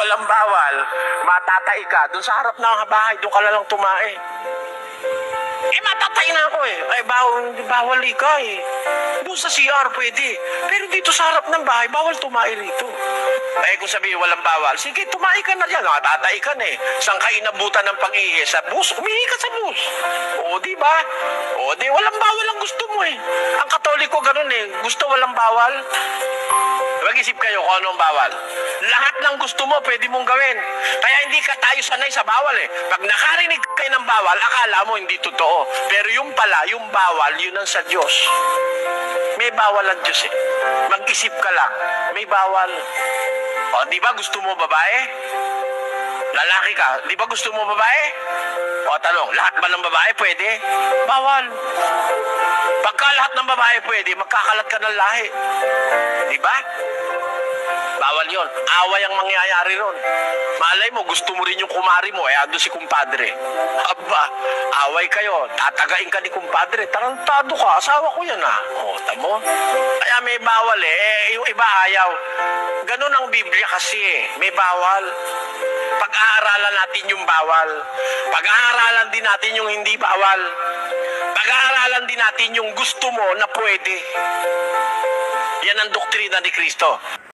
walang bawal, matatay ka, dun sa harap ng bahay, dun ka na lang tumae. Matatay na ako eh. Ay, bawal ka eh. Doon sa CR pwede. Pero dito sa harap ng bahay, bawal tumae rito. Ay, kung sabihin walang bawal, sige, tumae ka na dyan. Matatay ka na eh. Saan ka inabutan ng pag-ihi? Sa bus? Umihi ka sa bus. O, di ba? O, di, walang bawal ang gusto mo eh. Ang Katoliko ganun eh. Gusto walang bawal. Mag-isip kayo kung anong bawal. Lahat ng gusto mo, pwede mong gawin. Kaya hindi ka tayo sanay sa bawal eh. Pag nakarinig kayo ng bawal, akala mo hindi totoo. Pero yung pala, yung bawal, yun ang sa Diyos. May bawal ang Diyos eh. Mag-isip ka lang. May bawal. O, di ba gusto mo babae? Lalaki ka. Di ba gusto mo babae? O, tanong, lahat ba ng babae pwede? Bawal. Pagka lahat ng babae pwede, magkakalat ka ng lahi. Di ba? Bawal yon. Away ang mangyayari ron. Malay mo, gusto mo rin yung kumari mo, ando si kumpadre. Aba, away kayo, tatagain ka ni kumpadre, tarantado ka, asawa ko yan ah. O, tamo? Kaya may bawal eh, yung iba ayaw. Ganun ang Biblia kasi eh, may bawal. Pag-aaralan natin yung bawal. Pag-aaralan din natin yung hindi bawal. Pag-aaralan din natin yung gusto mo na pwede. Yan ang doktrina ni Kristo.